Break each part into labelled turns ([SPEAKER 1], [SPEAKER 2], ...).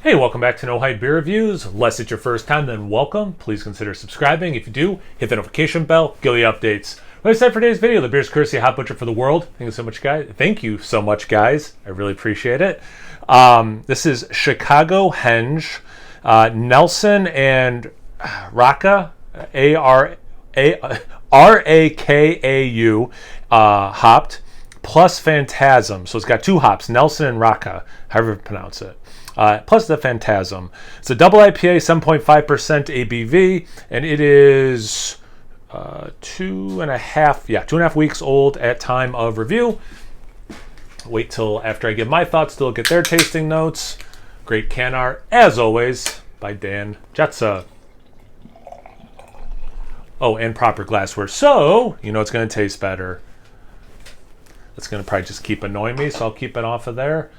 [SPEAKER 1] Hey, welcome back to No Hype Beer Reviews. Unless it's your first time, then welcome. Please consider subscribing. If you do, hit the notification bell, get the updates. What I said for today's video, the beer's courtesy of Hot Butcher for the World. Thank you so much, guys. Thank you so much, guys. I really appreciate it. This is Chicago Henge, Nelson and Rakau, Rakau, hopped, plus Phantasm. So it's got two hops, Nelson and Rakau, however you pronounce it. Plus the Phantasm. It's a double IPA, 7.5% ABV, and it is 2.5 weeks old at time of review. Wait till after I give my thoughts to look at their tasting notes. Great can art, as always, by Dan Jetsa. Oh, and proper glassware. So, you know it's going to taste better. That's going to probably just keep annoying me, so I'll keep it off of there.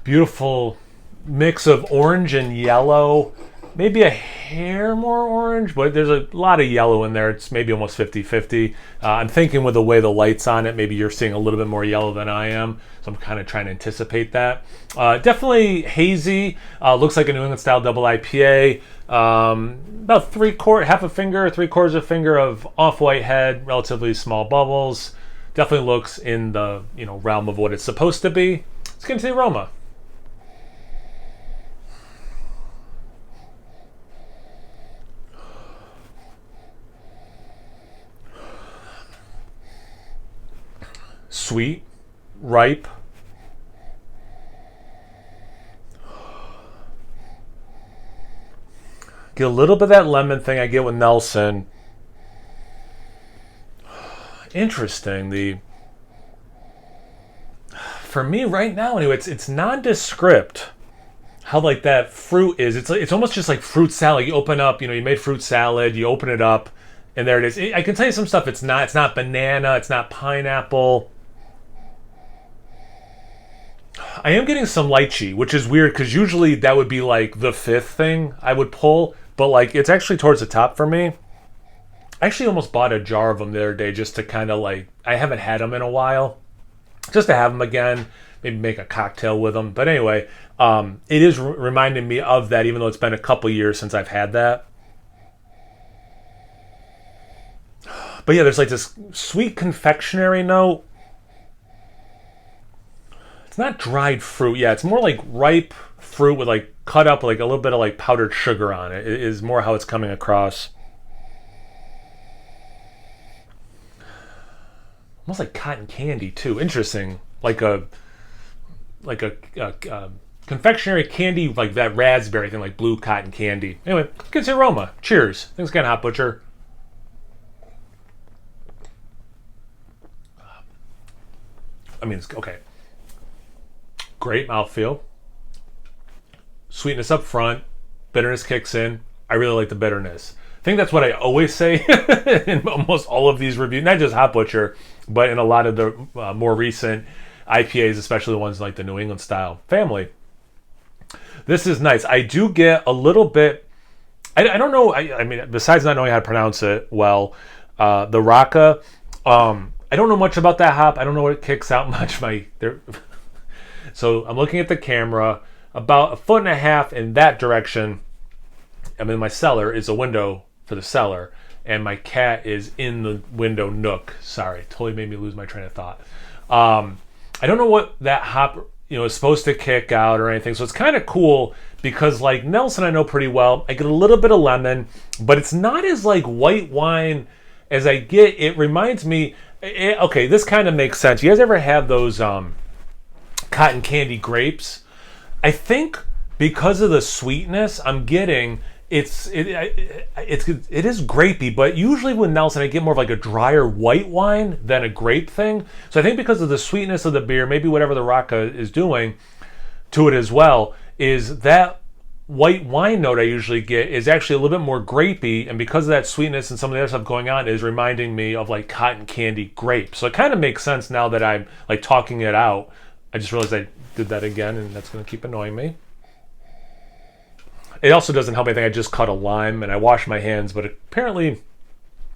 [SPEAKER 1] Beautiful mix of orange and yellow. Maybe a hair more orange, but there's a lot of yellow in there. It's maybe almost 50-50. I'm thinking with the way the light's on it, maybe you're seeing a little bit more yellow than I am. So I'm kind of trying to anticipate that. Definitely hazy. Looks like a New England style double IPA. About half a finger, 3/4 of finger of off-white head, relatively small bubbles. Definitely looks in the realm of what it's supposed to be. Let's get into the aroma. Sweet, ripe. Get a little bit of that lemon thing I get with Nelson. Interesting. For me right now, anyway, it's nondescript. How like that fruit is. It's almost just like fruit salad. You open up, you made fruit salad. You open it up, and there it is. I can tell you some stuff. It's not banana. It's not pineapple. I am getting some lychee, which is weird because usually that would be like the fifth thing I would pull, but like it's actually towards the top for me. I actually almost bought a jar of them the other day just to kind of like, I haven't had them in a while, just to have them again, maybe make a cocktail with them. But anyway, it is reminding me of that, even though it's been a couple years since I've had that. But yeah, there's like this sweet confectionery note. It's not dried fruit. Yeah, it's more like ripe fruit with like cut up like a little bit of like powdered sugar on it. It is more how it's coming across. Almost like cotton candy too. Interesting. Like a confectionery candy, like that raspberry thing, like blue cotton candy. Anyway, gets the aroma. Cheers. Thanks again, Hot Butcher. I mean, it's okay. Great mouthfeel. Sweetness up front. Bitterness kicks in. I really like the bitterness. I think that's what I always say in almost all of these reviews. Not just Hot Butcher, but in a lot of the more recent IPAs, especially the ones like the New England style family. This is nice. I do get a little bit, I don't know, I mean, besides not knowing how to pronounce it well, the Rakau, I don't know much about that hop. I don't know what it kicks out much. So I'm looking at the camera, about 1.5 feet in that direction. I'm in my cellar, is a window for the cellar, and my cat is in the window nook. Sorry, totally made me lose my train of thought. I don't know what that hop is supposed to kick out or anything, so it's kind of cool because like Nelson I know pretty well. I get a little bit of lemon, but it's not as like white wine as I get. It reminds me, okay, this kind of makes sense. You guys ever have those cotton candy grapes? I think because of the sweetness I'm getting, it is grapey, but usually with Nelson I get more of like a drier white wine than a grape thing. So I think because of the sweetness of the beer, maybe whatever the Rakau is doing to it as well, is that white wine note I usually get is actually a little bit more grapey, and because of that sweetness and some of the other stuff going on is reminding me of like cotton candy grapes. So it kind of makes sense now that I'm like talking it out. I just realized I did that again, and that's going to keep annoying me. It also doesn't help anything. I just cut a lime and I washed my hands, but apparently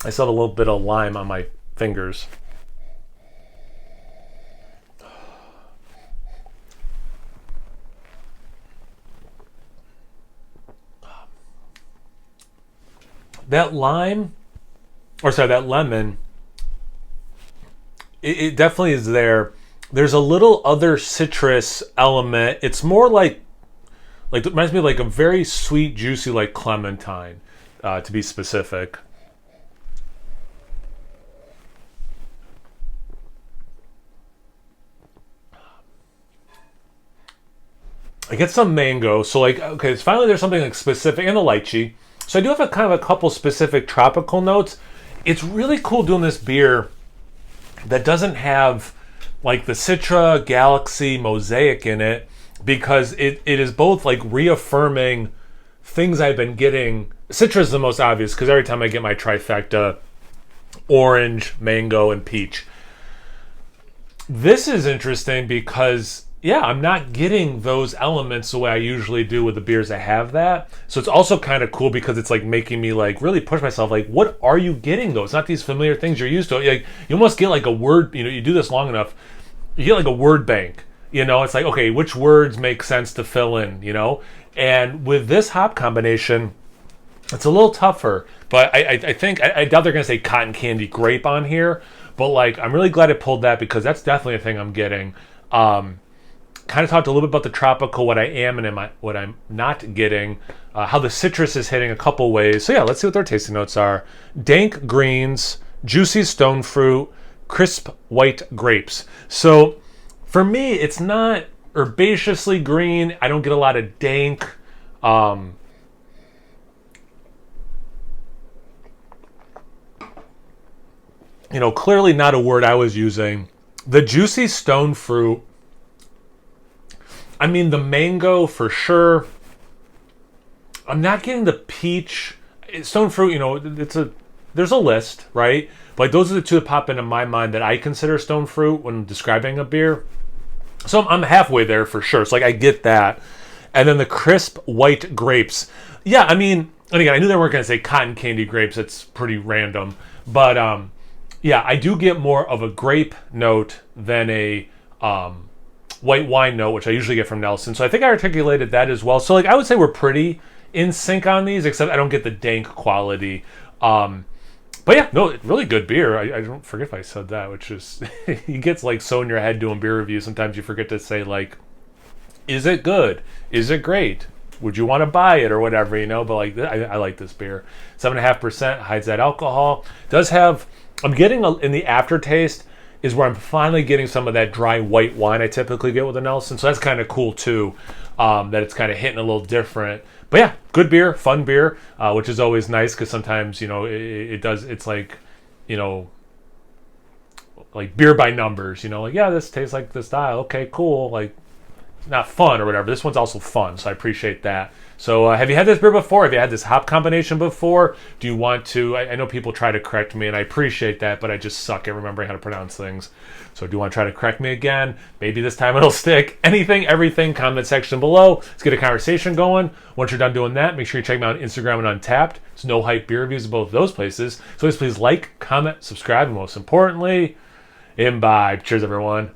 [SPEAKER 1] I still have a little bit of lime on my fingers. that lime, or sorry, that lemon, it definitely is there. There's a little other citrus element. It's more like it reminds me of like a very sweet, juicy, like clementine, to be specific. I get some mango, so like, okay, finally there's something like specific, and the lychee. So I do have a kind of a couple specific tropical notes. It's really cool doing this beer that doesn't have like the Citra, Galaxy, Mosaic in it, because it is both like reaffirming things I've been getting. Citra is the most obvious because every time I get my trifecta, orange, mango, and peach. This is interesting because, yeah, I'm not getting those elements the way I usually do with the beers that have that. So it's also kind of cool because it's like making me like really push myself. Like, what are you getting though? It's not these familiar things you're used to. Like, you almost get like a word, you do this long enough, you get like a word bank. It's like, okay, which words make sense to fill in, And with this hop combination, it's a little tougher. But I think, I doubt they're going to say cotton candy grape on here. But like, I'm really glad I pulled that because that's definitely a thing I'm getting. Kind of talked a little bit about the tropical, what I am and what I'm not getting, how the citrus is hitting a couple ways. So yeah, let's see what their tasting notes are. Dank greens, juicy stone fruit, crisp white grapes. So for me, it's not herbaceously green. I don't get a lot of dank. Clearly not a word I was using. The juicy stone fruit, I mean, the mango for sure. I'm not getting the peach. Stone fruit, there's a list, right? But like, those are the two that pop into my mind that I consider stone fruit when describing a beer. So I'm halfway there for sure. So like, I get that. And then the crisp white grapes. Yeah, I mean, and again, I knew they weren't going to say cotton candy grapes. It's pretty random. But yeah, I do get more of a grape note than a white wine note, which I usually get from Nelson. So I think I articulated that as well. So like, I would say we're pretty in sync on these, except I don't get the dank quality. But yeah, no, really good beer. I don't forget if I said that, which is, it gets like so in your head doing beer reviews. Sometimes you forget to say like, is it good? Is it great? Would you want to buy it or whatever, But like, I like this beer. 7.5% hides that alcohol. Does have, I'm getting in the aftertaste is where I'm finally getting some of that dry white wine I typically get with a Nelson. So that's kind of cool too, that it's kind of hitting a little different. But yeah, good beer, fun beer, which is always nice because sometimes, it does, it's like, like beer by numbers, like, yeah, this tastes like this style. Okay, cool. Like, not fun or whatever. This one's also fun, so I appreciate that. So have you had this beer before? Have you had this hop combination before? Do you want to? I know people try to correct me, and I appreciate that, but I just suck at remembering how to pronounce things. So do you want to try to correct me again? Maybe this time it'll stick. Anything, everything, comment section below. Let's get a conversation going. Once you're done doing that, make sure you check me out on Instagram and Untappd. It's No Hype Beer Reviews in both those places. So please like, comment, subscribe, and most importantly, imbibe. Cheers, everyone.